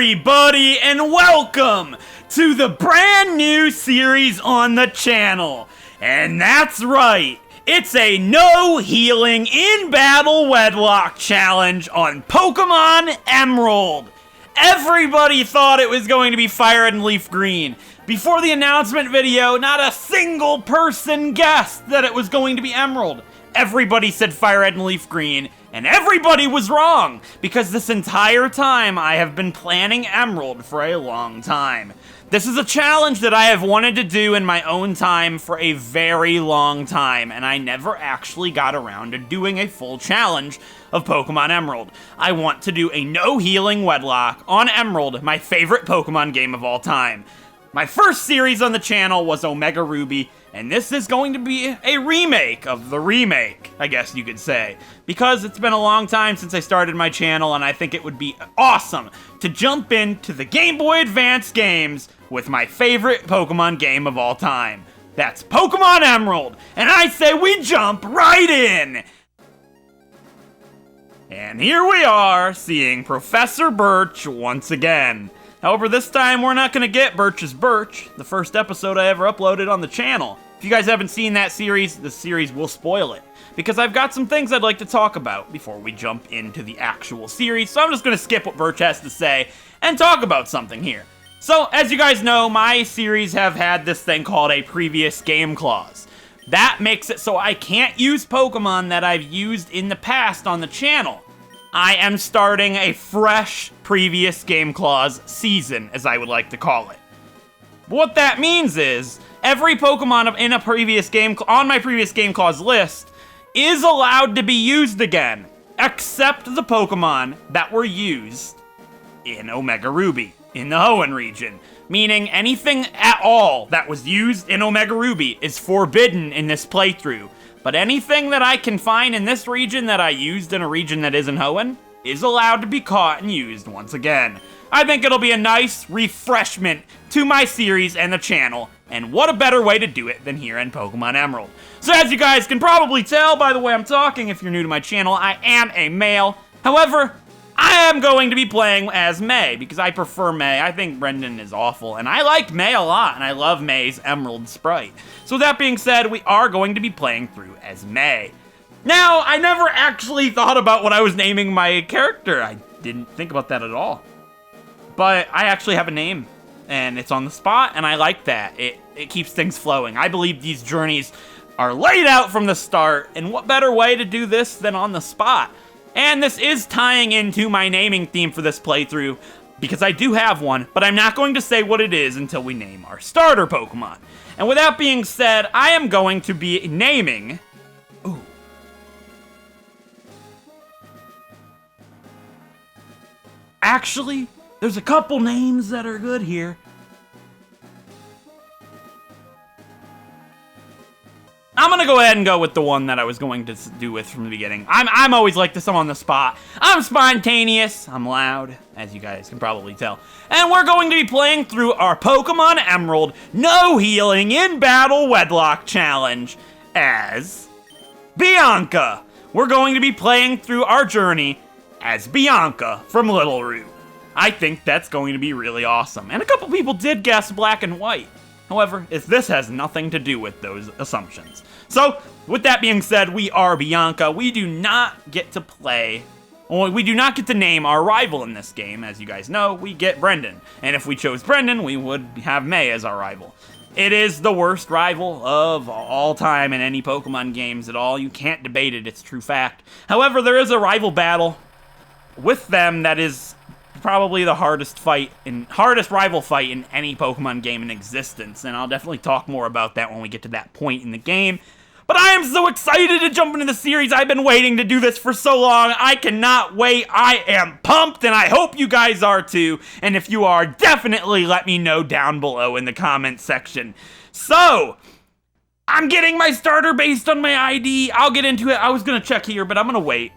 everybody, and welcome to the brand new series on the channel. And that's right, it's a no healing in battle Wedlocke challenge on Pokemon Emerald. Everybody thought it was going to be Fire Red and Leaf Green. Before the announcement video, not a single person guessed that it was going to be Emerald. Everybody said Fire Red and Leaf Green, and everybody was wrong, because this entire time I have been planning Emerald for a long time. This is a challenge that I have wanted to do in my own time for a very long time, and I never actually got around to doing a full challenge of Pokemon Emerald. I want to do a no healing Wedlocke on Emerald, my favorite Pokemon game of all time. My first series on the channel was Omega Ruby, and this is going to be a remake of the remake, I guess you could say. Because it's been a long time since I started my channel, and I think it would be awesome to jump into the Game Boy Advance games with my favorite Pokemon game of all time. That's Pokemon Emerald, and I say we jump right in! And here we are, seeing Professor Birch once again. However, this time we're not going to get Birch's Birch, the first episode I ever uploaded on the channel. If you guys haven't seen that series, the series will spoil it, because I've got some things I'd like to talk about before we jump into the actual series, so I'm just going to skip what Birch has to say and talk about something here. So, as you guys know, my series have had this thing called a previous game clause. That makes it so I can't use Pokemon that I've used in the past on the channel. I am starting a fresh previous game clause season, as I would like to call it. What that means is, every Pokemon in a previous game on my previous game clause list is allowed to be used again, except the Pokemon that were used in Omega Ruby, in the HOENN region. Meaning anything at all that was used in Omega Ruby is forbidden in this playthrough. But anything that I can find in this region that I used in a region that isn't HOENN is allowed to be caught and used once again. I think it'll be a nice refreshment to my series and the channel, and what a better way to do it than here in Pokemon Emerald. So as you guys can probably tell by the way I'm talking, if you're new to my channel, I am a male. However, I am going to be playing as May, because I prefer May. I think Brendan is awful, and I like May a lot, and I love May's Emerald sprite. So with that being said, we are going to be playing through as May. Now, I never actually thought about what I was naming my character. I didn't think about that at all. But I actually have a name, and it's on the spot, and I like that. It keeps things flowing. I believe these journeys are laid out from the start, and what better way to do this than on the spot? And this is tying into my naming theme for this playthrough, because I do have one, but I'm not going to say what it is until we name our starter Pokemon. And with that being said, I am going to be naming... Ooh. Actually, there's a couple names that are good here. I'm gonna go ahead and go with the one that I was going to do with from the beginning. I'm always like this, I'm on the spot. I'm spontaneous, I'm loud, as you guys can probably tell. And we're going to be playing through our Pokemon Emerald No Healing in Battle Wedlocke Challenge as Bianca. We're going to be playing through our journey as Bianca from Littleroot. I think that's going to be really awesome. And a couple people did guess black and white. However, this has nothing to do with those assumptions. So, with that being said, we are Bianca. We do not get to play, well, we do not get to name our rival in this game. As you guys know, we get Brendan. And if we chose Brendan, we would have May as our rival. It is the worst rival of all time in any Pokemon games at all. You can't debate it, it's true fact. However, there is a rival battle with them that is probably the hardest rival fight in any Pokemon game in existence, and I'll definitely talk more about that when we get to that point in the game. But I am so excited to jump into the series. I've been waiting to do this for so long. I cannot wait. I am pumped, and I hope you guys are too. And if you are, definitely let me know down below in the comments section. So, I'm getting my starter based on my ID. I'll get into it. I was gonna check here, but I'm gonna wait.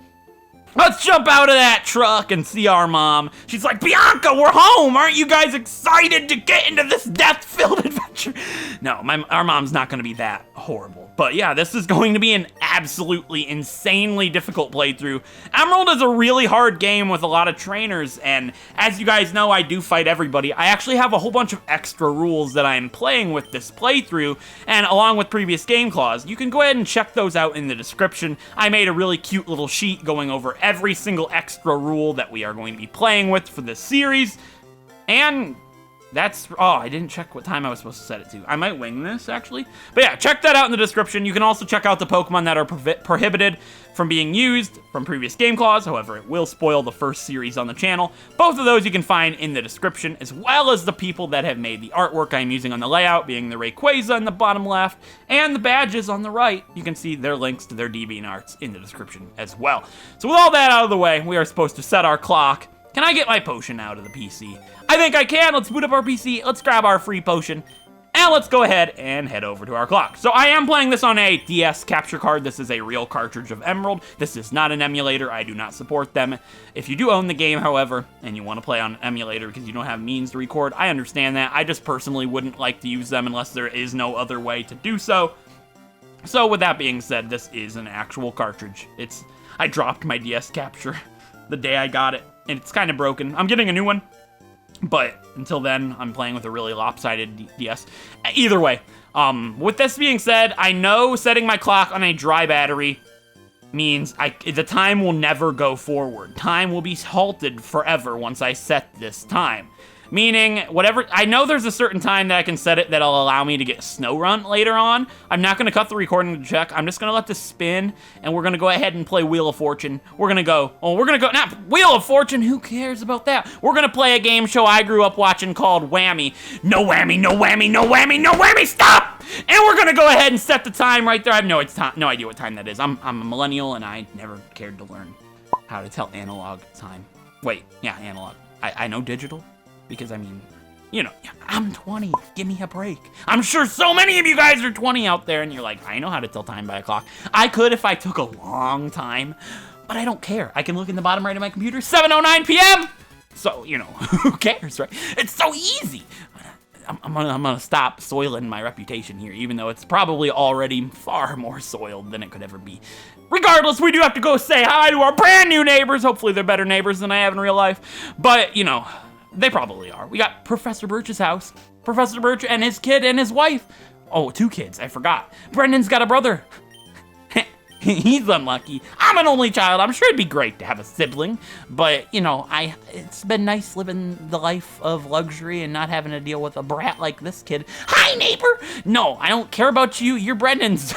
Let's jump out of that truck and see our mom. She's like, Bianca, we're home. Aren't you guys excited to get into this death-filled adventure? No, our mom's not going to be that horrible. But yeah, this is going to be an absolutely insanely difficult playthrough. Emerald is a really hard game with a lot of trainers, and as you guys know, I do fight everybody. I actually have a whole bunch of extra rules that I'm playing with this playthrough, and along with previous game claws. You can go ahead and check those out in the description. I made a really cute little sheet going over every single extra rule that we are going to be playing with for this series, and that's, oh, I didn't check what time I was supposed to set it to. I might wing this, actually. But yeah, check that out in the description. You can also check out the Pokemon that are prohibited from being used from previous game claws. However, it will spoil the first series on the channel. Both of those you can find in the description, as well as the people that have made the artwork I'm using on the layout, being the Rayquaza in the bottom left, and the badges on the right. You can see their links to their DeviantArts in the description as well. So with all that out of the way, we are supposed to set our clock. Can I get my potion out of the PC? I think I can. Let's boot up our PC. Let's grab our free potion. And let's go ahead and head over to our clock. So I am playing this on a DS capture card. This is a real cartridge of Emerald. This is not an emulator. I do not support them. If you do own the game, however, and you want to play on an emulator because you don't have means to record, I understand that. I just personally wouldn't like to use them unless there is no other way to do so. So with that being said, this is an actual cartridge. I dropped my DS capture the day I got it, and it's kind of broken. I'm getting a new one, but until then, I'm playing with a really lopsided DS. Either way, with this being said, I know setting my clock on a dry battery means the time will never go forward. Time will be halted forever once I set this time. Meaning, whatever, I know there's a certain time that I can set it that'll allow me to get snow run later on. I'm not gonna cut the recording to check. I'm just gonna let this spin, and we're gonna go ahead and play Wheel of Fortune. Not Wheel of Fortune, who cares about that? We're gonna play a game show I grew up watching called Whammy. No whammy, no whammy, no whammy, no whammy, stop! And we're gonna go ahead and set the time right there. I have no idea what time that is. I'm a millennial, and I never cared to learn how to tell analog time. Wait, yeah, analog. I know digital. Because, I mean, you know, I'm 20. Give me a break. I'm sure so many of you guys are 20 out there, and you're like, I know how to tell time by a clock. I could if I took a long time, but I don't care. I can look in the bottom right of my computer, 7:09 p.m. So, you know, who cares, right? It's so easy. I'm gonna stop soiling my reputation here, even though it's probably already far more soiled than it could ever be. Regardless, we do have to go say hi to our brand new neighbors. Hopefully they're better neighbors than I have in real life. But, you know, they probably are. We got Professor Birch's house. Professor Birch and his kid and his wife. Oh, 2 kids, I forgot. Brendan's got a brother. He's unlucky. I'm an only child. I'm sure it'd be great to have a sibling. But, you know, it's been nice living the life of luxury and not having to deal with a brat like this kid. Hi, neighbor! No, I don't care about you. You're Brendan's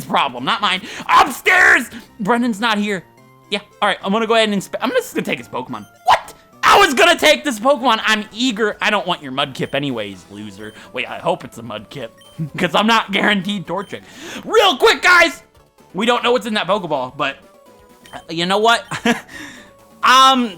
problem, not mine. Upstairs! Brendan's not here. Yeah, all right, I'm gonna go ahead and I'm just gonna take his Pokemon. What? I was gonna take this Pokemon. I'm eager. I don't want your Mudkip anyways, loser. Wait, I hope it's a Mudkip, because I'm not guaranteed Torchic. Real quick, guys! We don't know what's in that Pokeball, but you know what?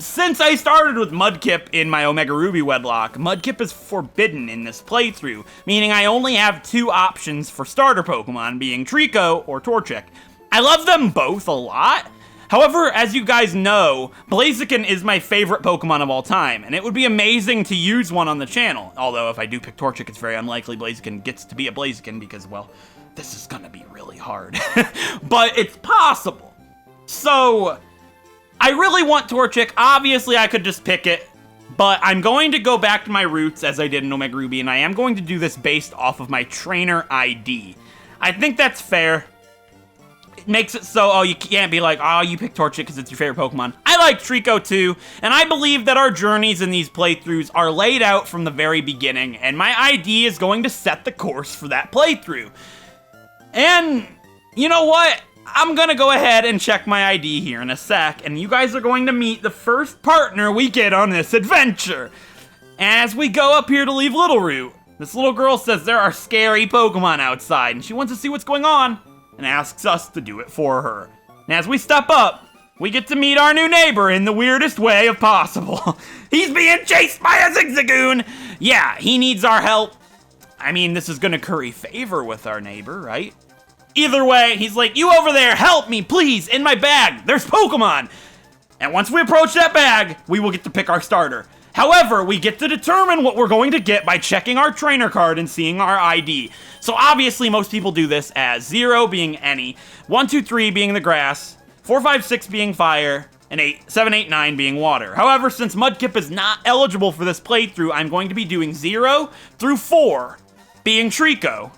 Since I started with Mudkip in my Omega Ruby Wedlocke, Mudkip is forbidden in this playthrough, meaning I only have 2 options for starter Pokemon, being Trico or Torchic. I love them both a lot. However, as you guys know, Blaziken is my favorite Pokemon of all time, and it would be amazing to use one on the channel. Although, if I do pick Torchic, it's very unlikely Blaziken gets to be a Blaziken because, well, this is gonna be really hard. But it's possible. So, I really want Torchic. Obviously, I could just pick it, but I'm going to go back to my roots as I did in Omega Ruby, and I am going to do this based off of my trainer ID. I think that's fair. Makes it so, oh, you can't be like, oh, you pick Torchic because it's your favorite Pokemon. I like Trico too, and I believe that our journeys in these playthroughs are laid out from the very beginning, and my ID is going to set the course for that playthrough. And, you know what? I'm gonna go ahead and check my ID here in a sec, and you guys are going to meet the first partner we get on this adventure. As we go up here to leave Littleroot, this little girl says there are scary Pokemon outside, and she wants to see what's going on, and asks us to do it for her. And as we step up, we get to meet our new neighbor in the weirdest way of possible. He's being chased by a Zigzagoon! Yeah, he needs our help. I mean, this is gonna curry favor with our neighbor, right? Either way, he's like, you over there, help me, please, in my bag, there's Pokemon! And once we approach that bag, we will get to pick our starter. However, we get to determine what we're going to get by checking our trainer card and seeing our ID. So obviously most people do this as 0 being any, 1, 2, 3 being the grass, 4, 5, 6 being fire, and 7, 8, 9 being water. However, since Mudkip is not eligible for this playthrough, I'm going to be doing 0 through 4 being Trico,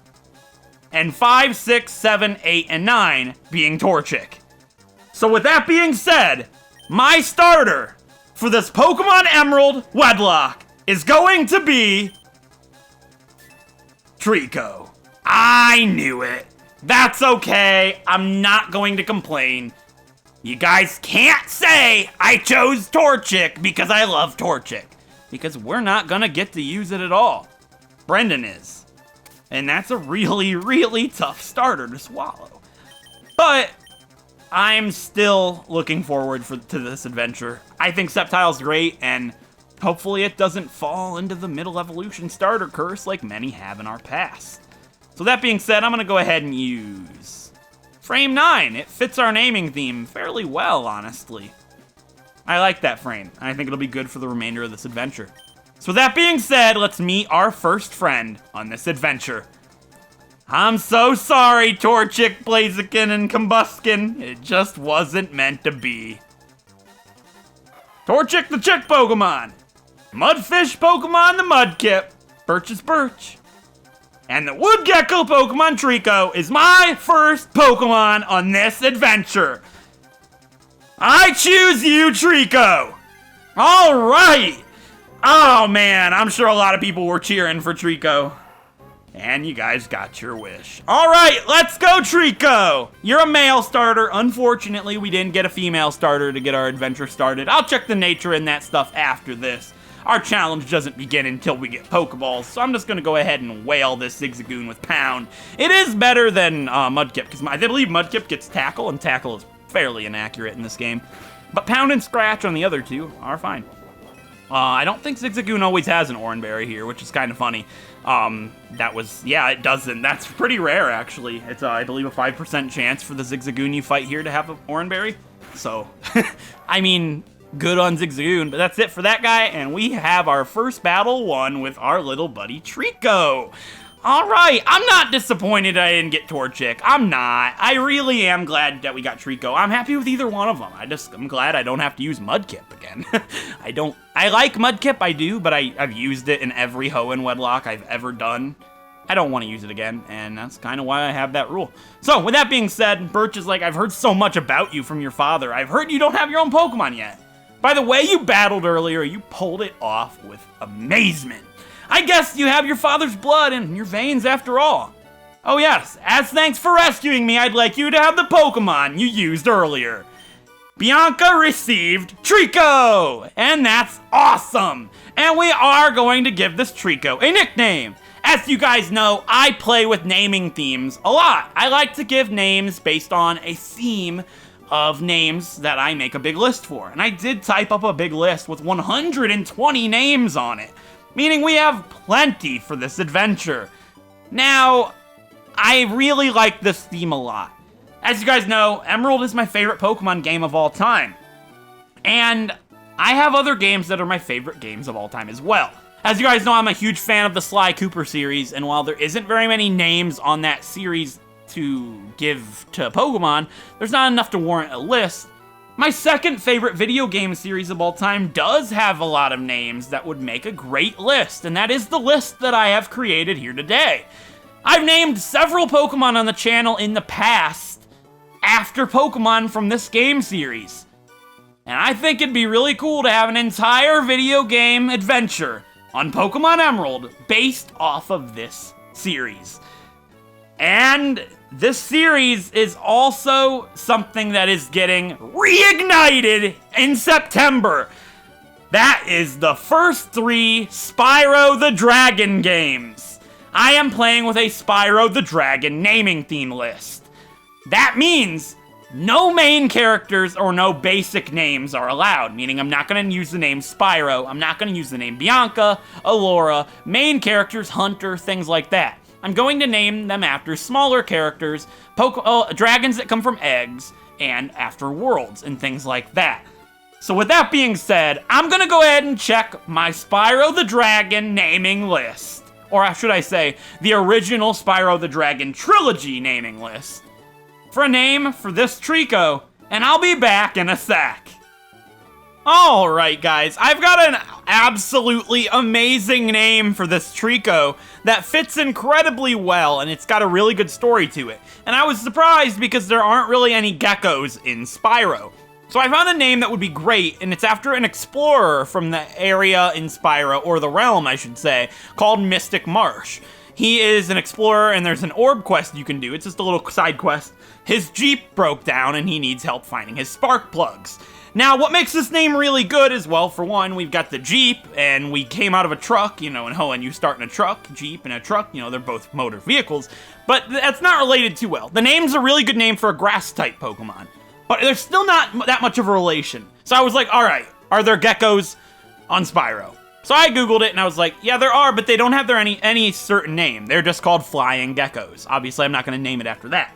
and 5, 6, 7, 8, and 9 being Torchic. So with that being said, my starter for this Pokemon Emerald Wedlocke is going to be Trico. I knew it. That's okay. I'm not going to complain. You guys can't say I chose Torchic because I love Torchic, because we're not gonna get to use it at all. Brendan is. And that's a really, really tough starter to swallow. But I'm still looking forward to this adventure. I think Sceptile's great, and hopefully it doesn't fall into the middle evolution starter curse like many have in our past. So that being said, I'm gonna go ahead and use Frame 9. It fits our naming theme fairly well, honestly. I like that frame. I think it'll be good for the remainder of this adventure. So with that being said, let's meet our first friend on this adventure. I'm so sorry, Torchic, Blaziken, and Combuskin. It just wasn't meant to be. Torchic the Chick Pokemon. Mudfish Pokemon the Mudkip. Birch is Birch. And the Wood Gecko Pokemon Trico is my first Pokemon on this adventure. I choose you, Trico. All right. Oh, man, I'm sure a lot of people were cheering for Trico. And you guys got your wish. All right, let's go, Trico. You're a male starter. Unfortunately, we didn't get a female starter to get our adventure started. I'll check the nature and that stuff after this. Our challenge doesn't begin until we get Pokeballs, so I'm just going to go ahead and whale this Zigzagoon with Pound. It is better than Mudkip, because I believe Mudkip gets Tackle, and Tackle is fairly inaccurate in this game. But Pound and Scratch on the other two are fine. I don't think Zigzagoon always has an Oranberry here, which is kind of funny. Yeah, it doesn't. That's pretty rare, actually. It's, I believe, a 5% chance for the Zigzagoon you fight here to have an Oranberry. So, I mean, good on Zigzagoon, but that's it for that guy, and we have our first battle won with our little buddy Trico. All right, I'm not disappointed I didn't get Torchic. I'm not. I really am glad that we got Trico. I'm happy with either one of them. I'm glad I don't have to use Mudkip again. I like Mudkip, I do, but I've used it in every HOENN Wedlocke I've ever done. I don't want to use it again, and that's kind of why I have that rule. So, with that being said, Birch is like, I've heard so much about you from your father. I've heard you don't have your own Pokemon yet. By the way you battled earlier, you pulled it off with amazement. I guess you have your father's blood in your veins after all. Oh yes, as thanks for rescuing me, I'd like you to have the Pokemon you used earlier. Bianca received Trico, and that's awesome. And we are going to give this Trico a nickname. As you guys know, I play with naming themes a lot. I like to give names based on a theme of names that I make a big list for. And I did type up a big list with 120 names on it, meaning we have plenty for this adventure. Now, I really like this theme a lot. As you guys know, Emerald is my favorite Pokemon game of all time. And I have other games that are my favorite games of all time as well. As you guys know, I'm a huge fan of the Sly Cooper series, and while there isn't very many names on that series to give to Pokemon, there's not enough to warrant a list. My second favorite video game series of all time does have a lot of names that would make a great list, and that is the list that I have created here today. I've named several Pokemon on the channel in the past after Pokemon from this game series. And I think it'd be really cool to have an entire video game adventure on Pokemon Emerald based off of this series. And this series is also something that is getting reignited in September. That is the first 3 Spyro the Dragon games. I am playing with a Spyro the Dragon naming theme list. That means no main characters or no basic names are allowed, meaning I'm not going to use the name Spyro, I'm not going to use the name Bianca, Alora, main characters, Hunter, things like that. I'm going to name them after smaller characters, dragons that come from eggs, and after worlds, and things like that. So with that being said, I'm gonna go ahead and check my Spyro the Dragon naming list. Or should I say, the original Spyro the Dragon trilogy naming list. For a name for this Trico, and I'll be back in a sec. Alright guys, I've got an absolutely amazing name for this Trico that fits incredibly well, and it's got a really good story to it. And I was surprised because there aren't really any geckos in Spyro. So I found a name that would be great, and it's after an explorer from the area in Spyro, or the realm I should say, called Mystic Marsh. He is an explorer, and there's an orb quest you can do. It's just a little side quest. His Jeep broke down, and he needs help finding his spark plugs. Now, what makes this name really good is, well, for one, we've got the Jeep, and we came out of a truck. You know, in HOENN, you start in a truck, Jeep, and a truck. You know, they're both motor vehicles. But that's not related too well. The name's a really good name for a grass-type Pokemon. But there's still not that much of a relation. So I was like, alright, are there geckos on Spyro? So I googled it and I was like, yeah, there are, but they don't have any certain name. They're just called flying geckos. Obviously, I'm not going to name it after that.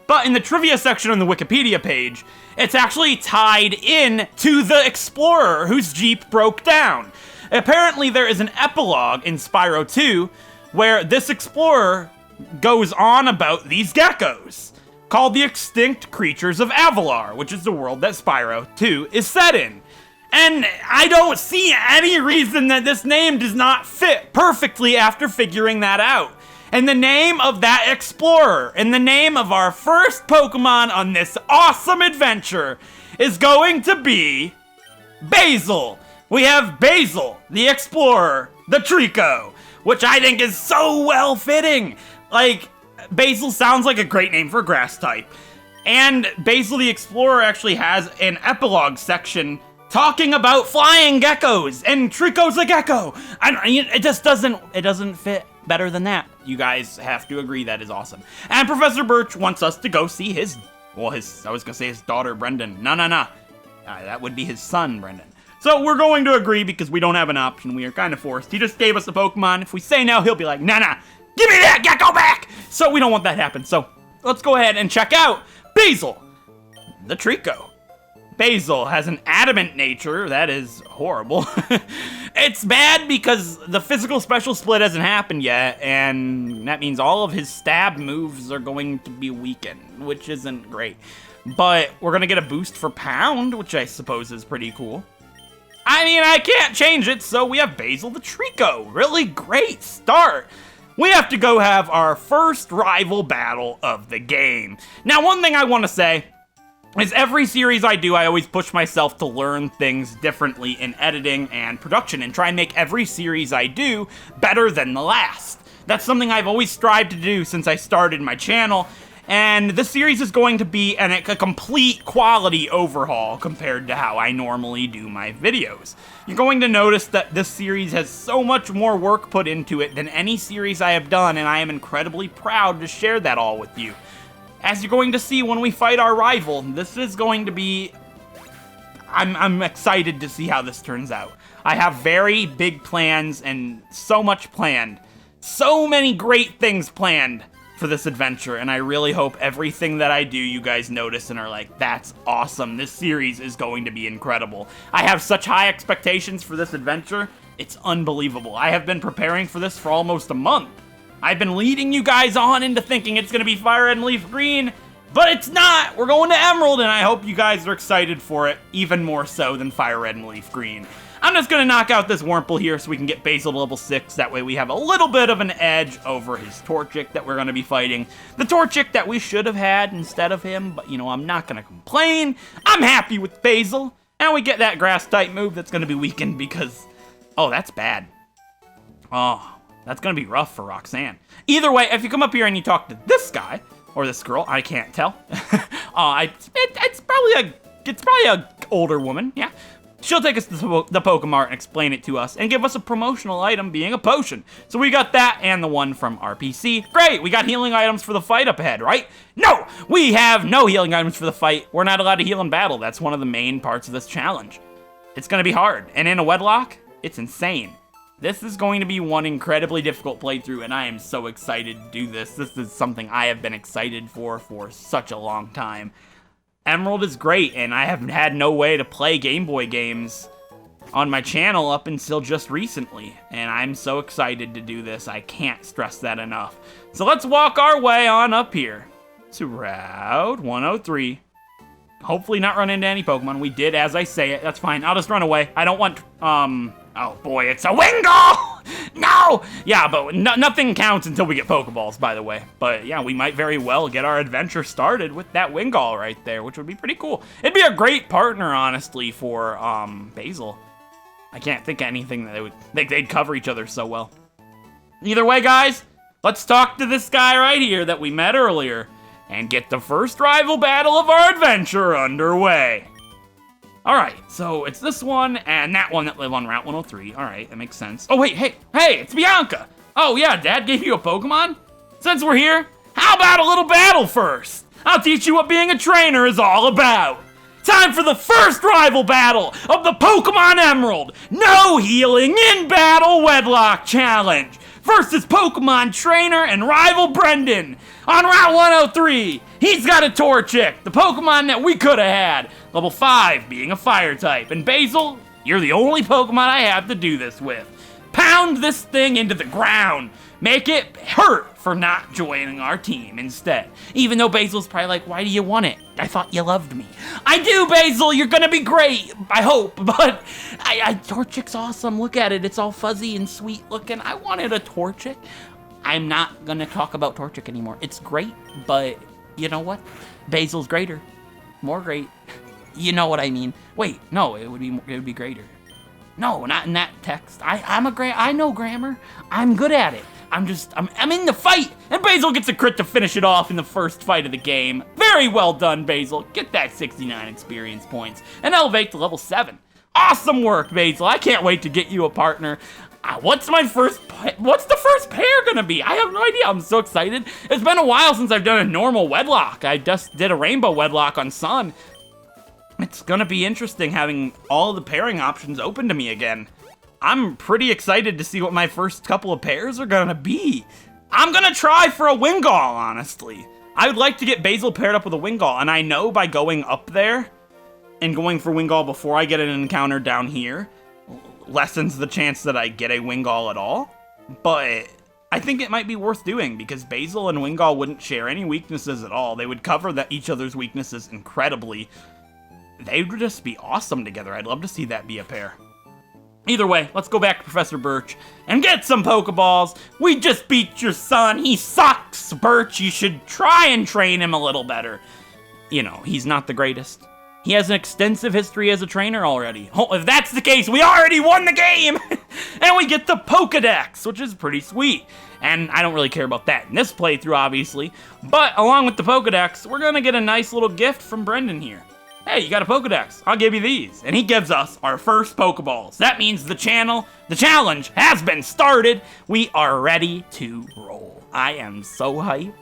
But in the trivia section on the Wikipedia page, it's actually tied in to the explorer whose Jeep broke down. Apparently, there is an epilogue in Spyro 2 where this explorer goes on about these geckos, called the Extinct Creatures of Avalar, which is the world that Spyro 2 is set in. And I don't see any reason that this name does not fit perfectly after figuring that out. And the name of that explorer, and the name of our first Pokemon on this awesome adventure, is going to be Basil. We have Basil, the explorer, the Trico, which I think is so well fitting. Like, Basil sounds like a great name for a grass type. And Basil the Explorer actually has an epilogue section talking about flying geckos, and Trico's a gecko. It just doesn't fit better than that. You guys have to agree that is awesome. And Professor Birch wants us to go see his daughter, Brendan. No. That would be his son, Brendan. So we're going to agree because we don't have an option. We are kind of forced. He just gave us a Pokemon. If we say no, he'll be like, nah. Give me that gecko back! So we don't want that to happen. So let's go ahead and check out Basil, the Trico. Basil has an adamant nature. That is horrible. It's bad because the physical special split hasn't happened yet, and that means all of his stab moves are going to be weakened, which isn't great. But we're going to get a boost for pound, which I suppose is pretty cool. I mean, I can't change it, so we have Basil the Trico. Really great start. We have to go have our first rival battle of the game. Now, one thing I want to say is every series I do, I always push myself to learn things differently in editing and production and try and make every series I do better than the last. That's something I've always strived to do since I started my channel, and this series is going to be a complete quality overhaul compared to how I normally do my videos. You're going to notice that this series has so much more work put into it than any series I have done, and I am incredibly proud to share that all with you. As you're going to see when we fight our rival, this is going to be... I'm excited to see how this turns out. I have very big plans and so much planned. So many great things planned for this adventure, and I really hope everything that I do you guys notice and are like, that's awesome, this series is going to be incredible. I have such high expectations for this adventure, it's unbelievable. I have been preparing for this for almost a month. I've been leading you guys on into thinking it's going to be Fire Red and Leaf Green, but it's not! We're going to Emerald, and I hope you guys are excited for it, even more so than Fire Red and Leaf Green. I'm just going to knock out this Wurmple here so we can get Basil to level 6. That way we have a little bit of an edge over his Torchic that we're going to be fighting. The Torchic that we should have had instead of him, but, you know, I'm not going to complain. I'm happy with Basil. And we get that Grass-type move that's going to be weakened because... Oh, that's bad. Oh, that's going to be rough for Roxanne. Either way, if you come up here and you talk to this guy, or this girl, I can't tell. It's probably a older woman, yeah. She'll take us to the Pokemart and explain it to us and give us a promotional item being a potion. So we got that and the one from RPC. Great, we got healing items for the fight up ahead, right? No, we have no healing items for the fight. We're not allowed to heal in battle. That's one of the main parts of this challenge. It's gonna be hard, and in a Wedlocke, it's insane. This is going to be one incredibly difficult playthrough, and I am so excited to do this. This is something I have been excited for such a long time. Emerald is great, and I have had no way to play Game Boy games on my channel up until just recently, and I'm so excited to do this. I can't stress that enough. So let's walk our way on up here to Route 103. Hopefully not run into any Pokemon. We did as I say it. That's fine. I'll just run away. I don't want, oh boy, it's a Wingull! No! Yeah, but nothing counts until we get Pokeballs, by the way. But yeah, we might very well get our adventure started with that Wingull right there, which would be pretty cool. It'd be a great partner, honestly, for, Basil. I can't think of anything that they'd cover each other so well. Either way, guys, let's talk to this guy right here that we met earlier and get the first rival battle of our adventure underway. Alright, so it's this one and that one that live on Route 103. Alright, that makes sense. Oh wait, hey, it's Bianca! Oh yeah, Dad gave you a Pokemon? Since we're here, how about a little battle first? I'll teach you what being a trainer is all about. Time for the first rival battle of the Pokemon Emerald No Healing in Battle Wedlocke Challenge. First is Pokemon Trainer and rival Brendan. On Route 103, he's got a Torchic, the Pokemon that we could have had. Level 5 being a Fire type. And Basil, you're the only Pokemon I have to do this with. Pound this thing into the ground. Make it hurt for not joining our team instead. Even though Basil's probably like, why do you want it? I thought you loved me. I do, Basil, you're gonna be great, I hope, but Torchic's awesome. Look at it, it's all fuzzy and sweet looking. I wanted a Torchic. I'm not gonna talk about Torchic anymore. It's great, but you know what? Basil's greater. More great. You know what I mean. Wait, no, it would be greater. No, not in that text. I know grammar. I'm good at it. I'm in the fight, and Basil gets a crit to finish it off in the first fight of the game. Very well done, Basil. Get that 69 experience points and elevate to level 7. Awesome work, Basil. I can't wait to get you a partner. What's the first pair gonna be? I have no idea. I'm so excited. It's been a while since I've done a normal Wedlocke. I just did a rainbow Wedlocke on Sun. It's gonna be interesting having all the pairing options open to me again. I'm pretty excited to see what my first couple of pairs are gonna be. I'm gonna try for a Wingull, honestly. I would like to get Basil paired up with a Wingull, and I know by going up there and going for Wingull before I get an encounter down here lessens the chance that I get a Wingull at all, but I think it might be worth doing because Basil and Wingull wouldn't share any weaknesses at all. They would cover each other's weaknesses incredibly. They would just be awesome together. I'd love to see that be a pair. Either way, let's go back to Professor Birch and get some Pokeballs. We just beat your son. He sucks, Birch. You should try and train him a little better. You know, he's not the greatest. He has an extensive history as a trainer already. Oh, if that's the case, we already won the game! And we get the Pokedex, which is pretty sweet. And I don't really care about that in this playthrough, obviously. But along with the Pokedex, we're gonna get a nice little gift from Brendan here. Hey, you got a Pokedex. I'll give you these. And he gives us our first Pokeballs. That means the challenge has been started. We are ready to roll. I am so hyped.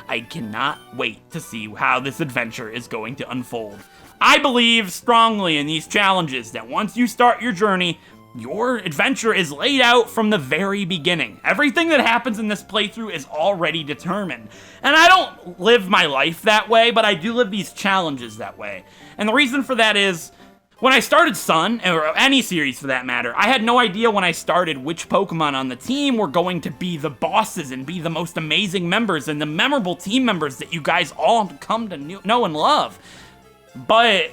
I cannot wait to see how this adventure is going to unfold. I believe strongly in these challenges that once you start your journey, your adventure is laid out from the very beginning. Everything that happens in this playthrough is already determined. And I don't live my life that way, but I do live these challenges that way. And the reason for that is, when I started Sun, or any series for that matter, I had no idea when I started which Pokemon on the team were going to be the bosses and be the most amazing members and the memorable team members that you guys all come to know and love. But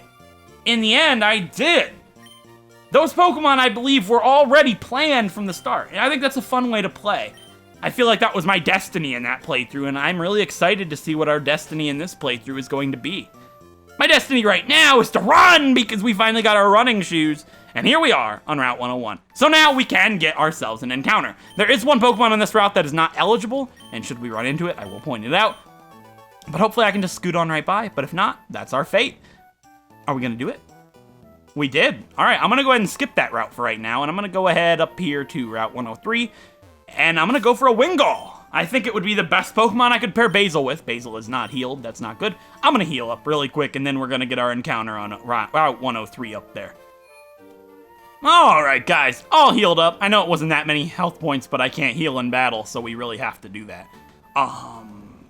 in the end, I did. Those Pokemon, I believe, were already planned from the start, and I think that's a fun way to play. I feel like that was my destiny in that playthrough, and I'm really excited to see what our destiny in this playthrough is going to be. My destiny right now is to run, because we finally got our running shoes, and here we are on Route 101. So now we can get ourselves an encounter. There is one Pokemon on this route that is not eligible, and should we run into it, I will point it out. But hopefully I can just scoot on right by, but if not, that's our fate. Are we gonna do it? We did. All right, I'm gonna go ahead and skip that route for right now, and I'm gonna go ahead up here to Route 103, and I'm gonna go for a Wingull. I think it would be the best Pokemon I could pair Basil with. Basil is not healed, that's not good. I'm gonna heal up really quick, and then we're gonna get our encounter on Route 103 up there. All right, guys, all healed up. I know it wasn't that many health points, but I can't heal in battle, so we really have to do that.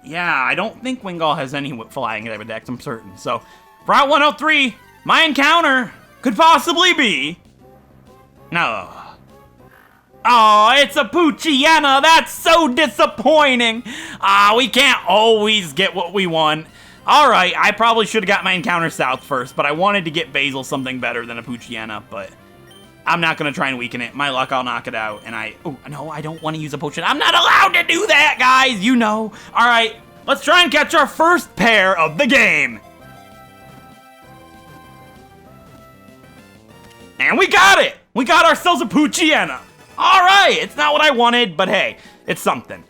Yeah, I don't think Wingull has any flying Dex, I'm certain, so Route 103, my encounter could possibly be... No. Oh, it's a Poochyena. That's so disappointing. We can't always get what we want. All right, I probably should have got my encounter south first, but I wanted to get Basil something better than a Poochyena, but I'm not going to try and weaken it. My luck, I'll knock it out, and oh, no, I don't want to use a potion. I'm not allowed to do that, guys, you know. All right, let's try and catch our first pair of the game. And we got it. We got ourselves a Poochyena. All right, it's not what I wanted, but hey, it's something.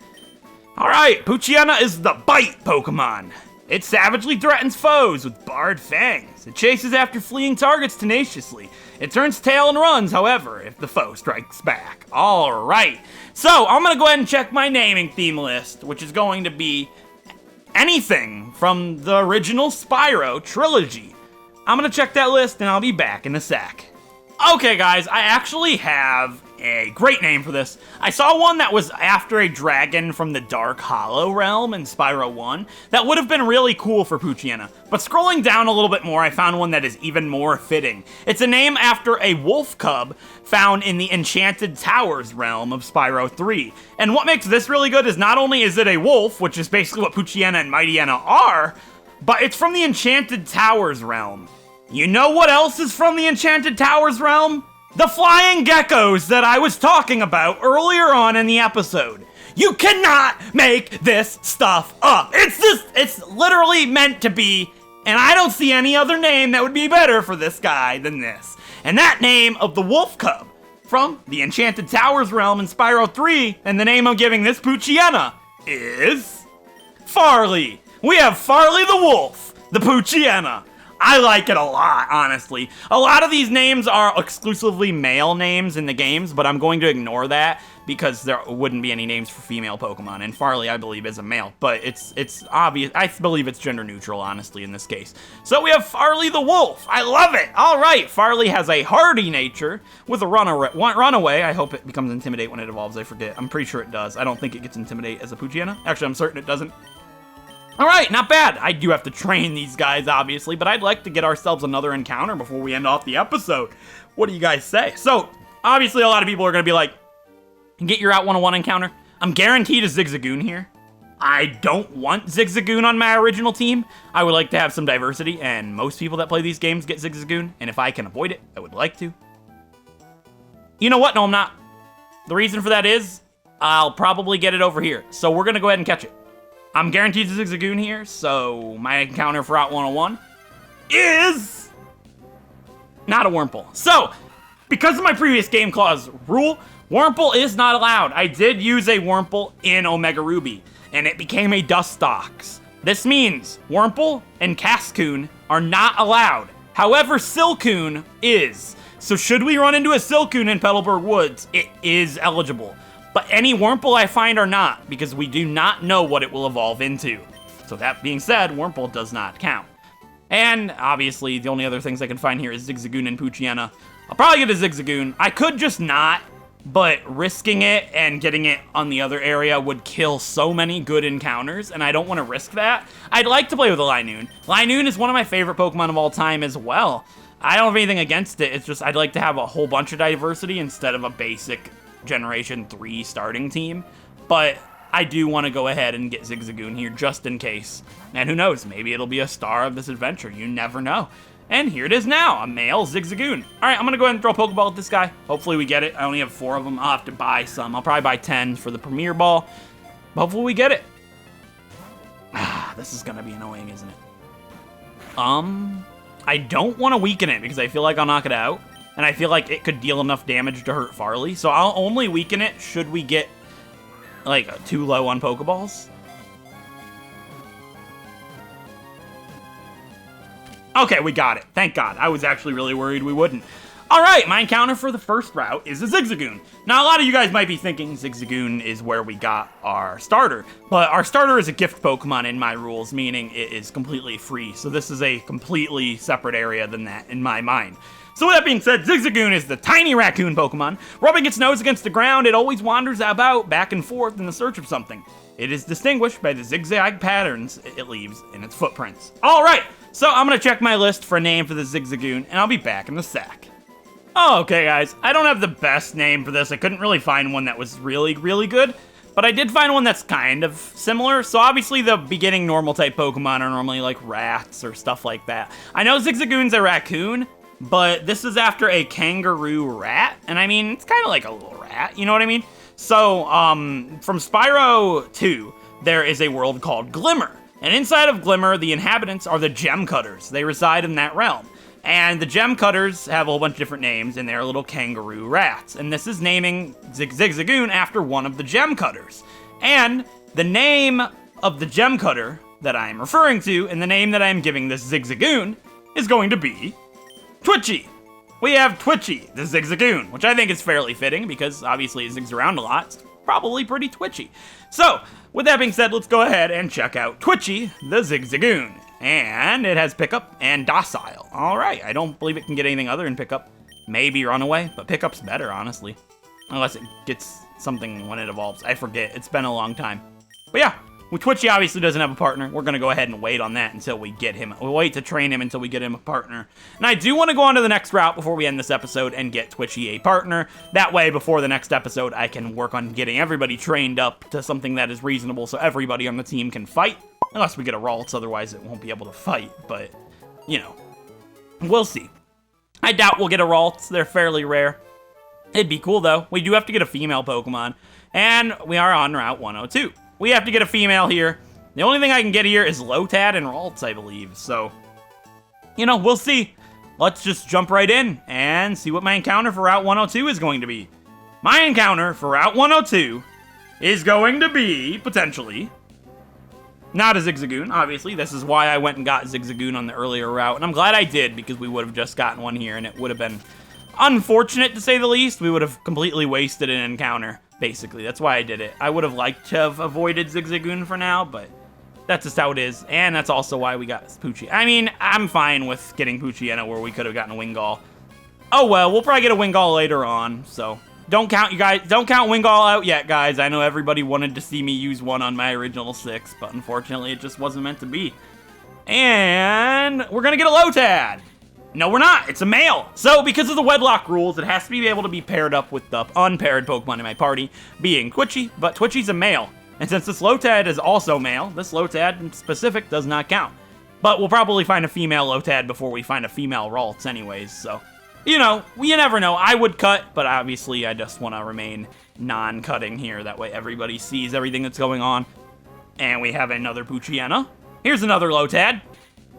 All right, Poochyena is the bite Pokemon. It savagely threatens foes with barred fangs. It chases after fleeing targets tenaciously. It turns tail and runs, however, if the foe strikes back. All right, so I'm gonna go ahead and check my naming theme list, which is going to be anything from the original Spyro trilogy. I'm gonna check that list and I'll be back in a sec. Okay guys, I actually have a great name for this. I saw one that was after a dragon from the Dark Hollow realm in Spyro 1 that would have been really cool for Poochyena, but scrolling down a little bit more, I found one that is even more fitting. It's a name after a wolf cub found in the Enchanted Towers realm of Spyro 3. And what makes this really good is not only is it a wolf, which is basically what Poochyena and Mightyena are, but it's from the Enchanted Towers realm. You know what else is from the Enchanted Towers realm? The flying geckos that I was talking about earlier on in the episode. You cannot make this stuff up. It's literally meant to be, and I don't see any other name that would be better for this guy than this. And that name of the wolf cub from the Enchanted Towers realm in Spyro 3, and the name I'm giving this Poochyena is Farley. We have Farley the wolf, the Poochyena. I like it a lot, honestly. A lot of these names are exclusively male names in the games, but I'm going to ignore that because there wouldn't be any names for female Pokemon, and Farley, I believe, is a male, but it's obvious. I believe it's gender neutral, honestly, in this case. So we have Farley the Wolf. I love it. All right, Farley has a hardy nature with a runaway. I hope it becomes Intimidate when it evolves. I forget. I'm pretty sure it does. I don't think it gets Intimidate as a Poochyena. Actually, I'm certain it doesn't. All right, not bad. I do have to train these guys, obviously, but I'd like to get ourselves another encounter before we end off the episode. What do you guys say? So, obviously, a lot of people are going to be like, get your Route 101 encounter. I'm guaranteed a Zigzagoon here. I don't want Zigzagoon on my original team. I would like to have some diversity, and most people that play these games get Zigzagoon, and if I can avoid it, I would like to. You know what? No, I'm not. The reason for that is I'll probably get it over here, so we're going to go ahead and catch it. I'm guaranteed a Zigzagoon here, so my encounter for Route 101 is not a Wurmple. So, because of my previous game clause rule, Wurmple is not allowed. I did use a Wurmple in Omega Ruby, and it became a Dustox. This means Wurmple and Cascoon are not allowed. However, Silcoon is. So should we run into a Silcoon in Petalburg Woods, it is eligible. But any Wurmple I find are not, because we do not know what it will evolve into. So that being said, Wurmple does not count. And obviously, the only other things I can find here is Zigzagoon and Poochyena. I'll probably get a Zigzagoon. I could just not, but risking it and getting it on the other area would kill so many good encounters, and I don't want to risk that. I'd like to play with a Linoon. Linoon is one of my favorite Pokemon of all time as well. I don't have anything against it, it's just I'd like to have a whole bunch of diversity instead of a basic Generation 3 starting team, but I do want to go ahead and get Zigzagoon here just in case. And who knows, maybe it'll be a star of this adventure, you never know. And here it is now, a male Zigzagoon. Alright, I'm gonna go ahead and throw a Pokeball at this guy. Hopefully we get it. I only have 4 of them, I'll have to buy some. I'll probably buy 10 for the Premier Ball. Hopefully we get it. This is gonna be annoying, isn't it? I don't want to weaken it because I feel like I'll knock it out. And I feel like it could deal enough damage to hurt Farley. So I'll only weaken it should we get, like, too low on Pokeballs. Okay, we got it. Thank God. I was actually really worried we wouldn't. Alright, my encounter for the first route is a Zigzagoon. Now, a lot of you guys might be thinking Zigzagoon is where we got our starter. But our starter is a gift Pokemon in my rules, meaning it is completely free. So this is a completely separate area than that in my mind. So with that being said, Zigzagoon is the tiny raccoon Pokemon. Rubbing its nose against the ground, it always wanders about back and forth in the search of something. It is distinguished by the zigzag patterns it leaves in its footprints. All right, So I'm gonna check my list for a name for the Zigzagoon, and I'll be back in the sec. Oh, okay, guys. I don't have the best name for this. I couldn't really find one that was really, really good. But I did find one that's kind of similar. So obviously the beginning normal type Pokemon are normally like rats or stuff like that. I know Zigzagoon's a raccoon, but this is after a kangaroo rat. And I mean, it's kind of like a little rat, you know what I mean? So from Spyro 2, there is a world called Glimmer. And inside of Glimmer, the inhabitants are the Gem Cutters. They reside in that realm. And the Gem Cutters have a whole bunch of different names, and they're little kangaroo rats. And this is naming Zigzagoon after one of the Gem Cutters. And the name of the Gem Cutter that I'm referring to, and the name that I'm giving this Zigzagoon, is going to be Twitchy. We have Twitchy, the Zigzagoon, which I think is fairly fitting, because obviously it zigs around a lot. It's probably pretty twitchy. So, with that being said, let's go ahead and check out Twitchy, the Zigzagoon. And it has Pickup and Docile. All right, I don't believe it can get anything other than Pickup. Maybe Runaway, but Pickup's better, honestly. Unless it gets something when it evolves. I forget, it's been a long time. But yeah, Twitchy obviously doesn't have a partner. We're gonna go ahead and wait on that until we get him. We'll wait to train him until we get him a partner. And I do want to go on to the next route before we end this episode and get Twitchy a partner. That way, before the next episode, I can work on getting everybody trained up to something that is reasonable so everybody on the team can fight. Unless we get a Ralts, otherwise it won't be able to fight, but, you know, we'll see. I doubt we'll get a Ralts, they're fairly rare. It'd be cool, though. We do have to get a female Pokemon, and we are on Route 102. We have to get a female here. The only thing I can get here is Lotad and Ralts, I believe, so, you know, we'll see. Let's just jump right in and see what my encounter for Route 102 is going to be. My encounter for Route 102 is going to be, potentially, not a Zigzagoon, obviously. This is why I went and got Zigzagoon on the earlier route. And I'm glad I did, because we would have just gotten one here, and it would have been unfortunate, to say the least. We would have completely wasted an encounter, basically. That's why I did it. I would have liked to have avoided Zigzagoon for now, but that's just how it is. And that's also why we got Poochie. I mean, I'm fine with getting Poochyena where we could have gotten a Wingull. Oh well, we'll probably get a Wingull later on, so don't count Wingull out yet, guys. I know everybody wanted to see me use one on my original 6, but unfortunately it just wasn't meant to be. And we're gonna get a Lotad. No, we're not. It's a male. So because of the Wedlocke rules, it has to be able to be paired up with the unpaired Pokemon in my party, being Twitchy, but Twitchy's a male. And since this Lotad is also male, this Lotad in specific does not count. But we'll probably find a female Lotad before we find a female Ralts anyways, so, you know, you never know. I would cut, but obviously I just want to remain non-cutting here. That way everybody sees everything that's going on. And we have another Poochyena. Here's another Lotad.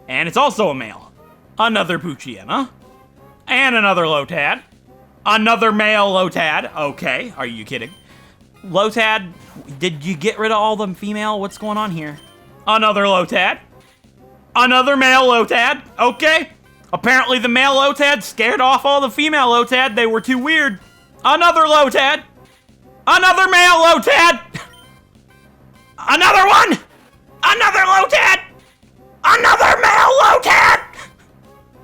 And it's also a male. Another Poochyena. And another Lotad. Another male Lotad. Okay, are you kidding? Lotad, did you get rid of all the female? What's going on here? Another Lotad. Another male Lotad. Okay. Apparently the male Lotad scared off all the female Lotad. They were too weird. Another Lotad. Another male Lotad. Another one. Another Lotad. Another male Lotad.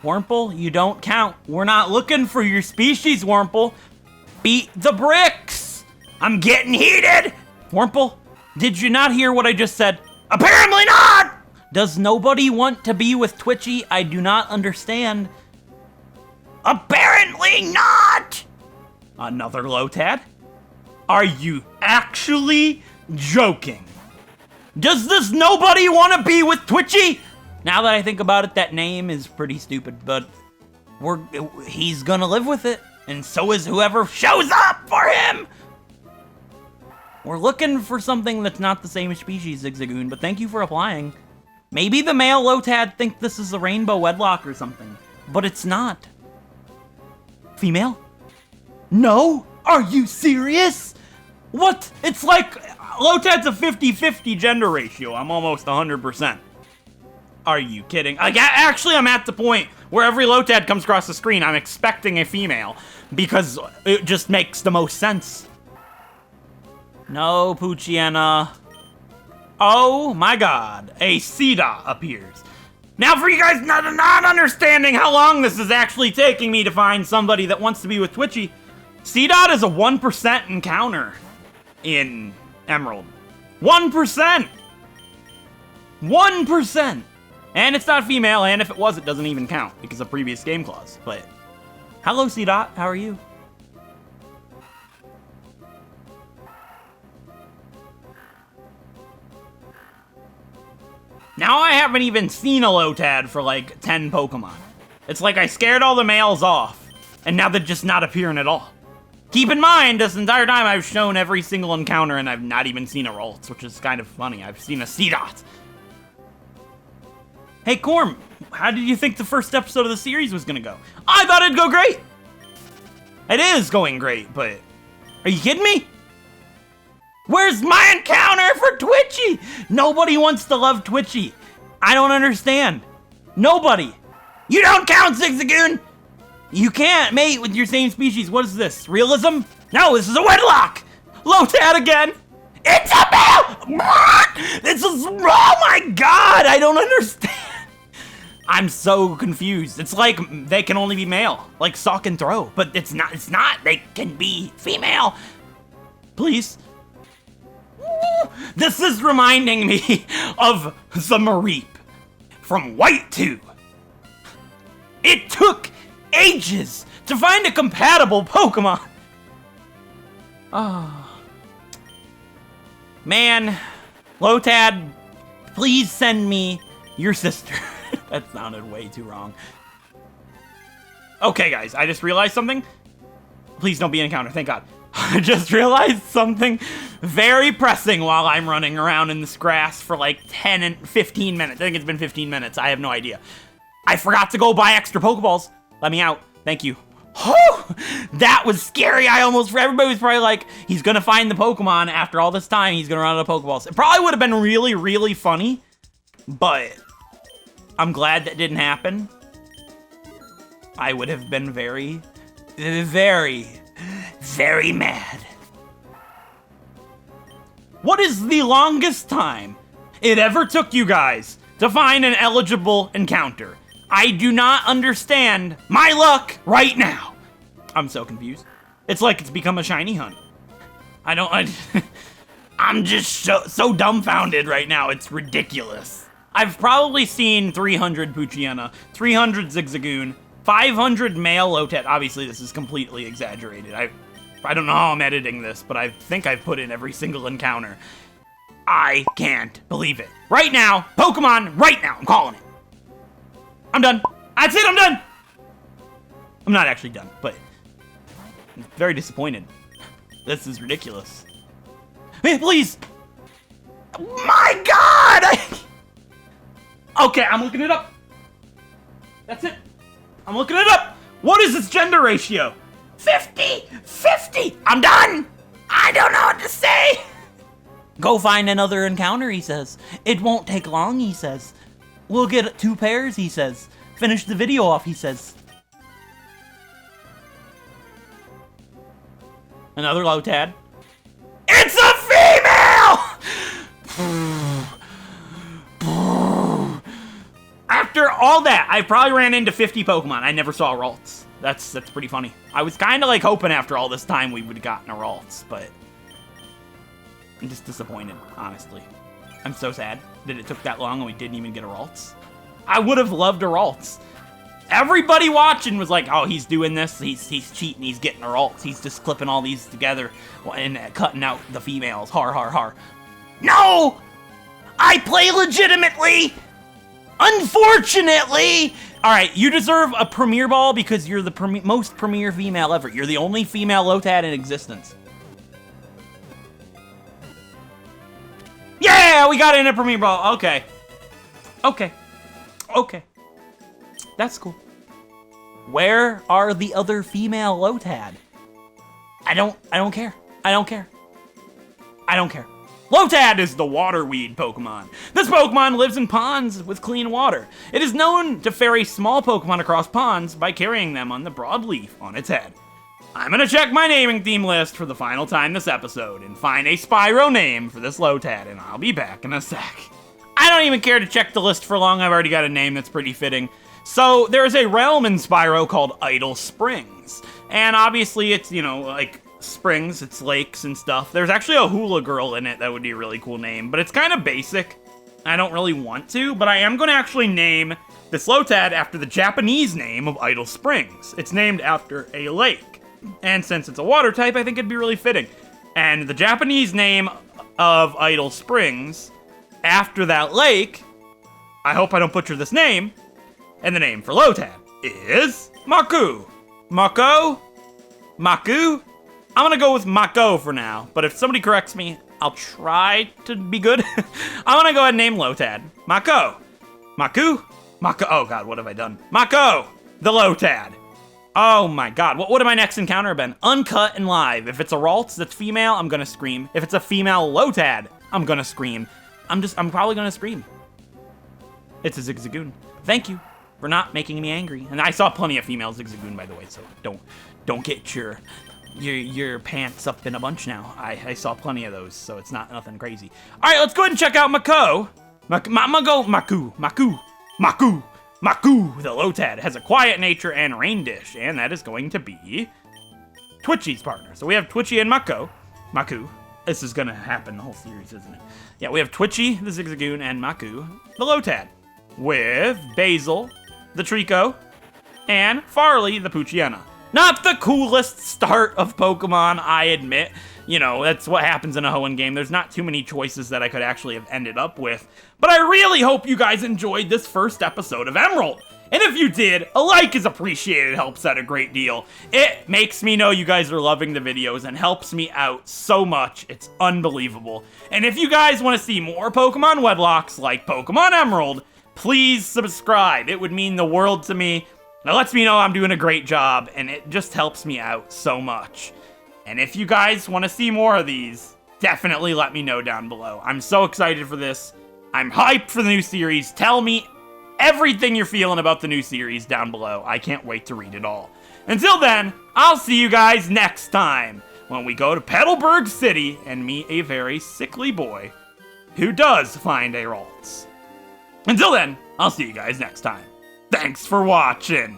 Wurmple, you don't count. We're not looking for your species, Wurmple. Beat the bricks. I'm getting heated. Wurmple, did you not hear what I just said? Apparently not. Does nobody want to be with Twitchy? I do not understand. Apparently not! Another Lotad? Are you actually joking? Does this nobody want to be with Twitchy? Now that I think about it, that name is pretty stupid, but he's gonna live with it, and so is whoever shows up for him! We're looking for something that's not the same species, Zigzagoon, but thank you for applying. Maybe the male Lotad think this is a rainbow Wedlocke or something, but it's not. Female? No? Are you serious? What? It's like Lotad's a 50-50 gender ratio. I'm almost 100%. Are you kidding? Actually, I'm at the point where every Lotad comes across the screen, I'm expecting a female because it just makes the most sense. No, Poochyena. Oh my god, a Seedot appears. Now for you guys not understanding how long this is actually taking me to find somebody that wants to be with Twitchy, Seedot is a 1% encounter in Emerald. 1%! 1%! And it's not female, and if it was, it doesn't even count because of previous game clause. But hello, C-Dot. How are you? Now I haven't even seen a Lotad for like 10 Pokemon. It's like I scared all the males off, and now they're just not appearing at all. Keep in mind, this entire time I've shown every single encounter and I've not even seen a Ralts, which is kind of funny. I've seen a C-Dot. Hey, Corm, how did you think the first episode of the series was gonna go? I thought it'd go great! It is going great, but are you kidding me? Where's my encounter for Twitchy? Nobody wants to love Twitchy. I don't understand. Nobody. You don't count, Zigzagoon! You can't mate with your same species. What is this? Realism? No, this is a Wedlocke! Lotad again! It's a male! This is, oh my god, I don't understand. I'm so confused. It's like they can only be male, like Sock and Throw, but it's not, they can be female. Please. This is reminding me of the Mareep from White 2. It took ages to find a compatible Pokemon. Oh. Man, Lotad, please send me your sister. That sounded way too wrong. Okay, guys, I just realized something. Please don't be an encounter, thank God. I just realized something very pressing while I'm running around in this grass for like 10 and 15 minutes. I think it's been 15 minutes. I have no idea. I forgot to go buy extra Pokeballs. Let me out. Thank you. Oh, that was scary. Everybody was probably like, he's gonna find the Pokemon after all this time. He's gonna run out of Pokeballs. It probably would have been really, really funny, but I'm glad that didn't happen. I would have been very, very, very mad. What is the longest time it ever took you guys to find an eligible encounter? I do not understand my luck right now. I'm so confused. It's like it's become a shiny hunt. I'm just so dumbfounded right now. It's ridiculous. I've probably seen 300 Poochyena, 300 Zigzagoon, 500 male Lotad. Obviously, this is completely exaggerated. I don't know how I'm editing this, but I think I've put in every single encounter. I can't believe it. Right now, Pokemon, right now, I'm calling it. I'm done. That's it, I'm done. I'm not actually done, but I'm very disappointed. This is ridiculous. Hey, please. My God! Okay, I'm looking it up. That's it. I'm looking it up. What is its gender ratio? 50! I'm done! I don't know what to say! Go find another encounter, he says. It won't take long, he says. We'll get 2 pairs, he says. Finish the video off, he says. Another Lotad. It's a female! After all that, I probably ran into 50 Pokemon. I never saw Ralts. That's pretty funny. I was kind of like hoping after all this time we would have gotten a Ralts, but I'm just disappointed, honestly. I'm so sad that it took that long and we didn't even get a Ralts. I would have loved a Ralts. Everybody watching was like, oh, he's doing this, he's cheating, he's getting a Ralts, he's just clipping all these together and cutting out the females, har har har. No! I play legitimately! Unfortunately! Alright, you deserve a Premier Ball because you're the most premier female ever. You're the only female Lotad in existence. Yeah, we got in a Premier Ball. Okay. Okay. Okay. That's cool. Where are the other female Lotad? I don't care. I don't care. I don't care. Lotad is the water weed Pokemon. This Pokemon lives in ponds with clean water. It is known to ferry small Pokemon across ponds by carrying them on the broadleaf on its head. I'm gonna check my naming theme list for the final time this episode and find a Spyro name for this Lotad, and I'll be back in a sec. I don't even care to check the list for long. I've already got a name that's pretty fitting. So there's a realm in Spyro called Idle Springs, and obviously it's, you know, like springs, it's lakes and stuff. There's actually a hula girl in it that would be a really cool name, but it's kind of basic. I don't really want to, but I am going to actually name this Lotad after the Japanese name of Idle Springs. It's named after a lake. And since it's a water type, I think it'd be really fitting. And the Japanese name of Idle Springs, after that lake, I hope I don't butcher this name, and the name for Lotad is Maku. Mako? Maku? I'm gonna go with Mako for now, but if somebody corrects me, I'll try to be good. I'm gonna go ahead and name Lotad Mako. Maku? Mako. Oh god, what have I done? Mako! The Lotad. Oh my god, what would my next encounter have been? Uncut and live. If it's a Ralts that's female, I'm gonna scream. If it's a female Lotad, I'm gonna scream. I'm probably gonna scream. It's a Zigzagoon. Thank you for not making me angry. And I saw plenty of female Zigzagoon, by the way, so don't get your pants up in a bunch now. I saw plenty of those, so it's not nothing crazy. All right, let's go ahead and check out Mako. Maku, the Lotad, has a quiet nature and rain dish, and that is going to be Twitchy's partner. So we have Twitchy and Maku. This is gonna happen the whole series, isn't it? Yeah, we have Twitchy, the Zigzagoon, and Maku, the Lotad, with Basil, the Trico, and Farley, the Poochyena. Not the coolest start of Pokemon, I admit. You know, that's what happens in a Hoenn game. There's not too many choices that I could actually have ended up with. But I really hope you guys enjoyed this first episode of Emerald. And if you did, a like is appreciated, helps out a great deal. It makes me know you guys are loving the videos and helps me out so much. It's unbelievable. And if you guys want to see more Pokemon Wedlocks like Pokemon Emerald, please subscribe. It would mean the world to me. It lets me know I'm doing a great job, and it just helps me out so much. And if you guys want to see more of these, definitely let me know down below. I'm so excited for this. I'm hyped for the new series. Tell me everything you're feeling about the new series down below. I can't wait to read it all. Until then, I'll see you guys next time when we go to Petalburg City and meet a very sickly boy who does find a Ralts. Until then, I'll see you guys next time. Thanks for watching.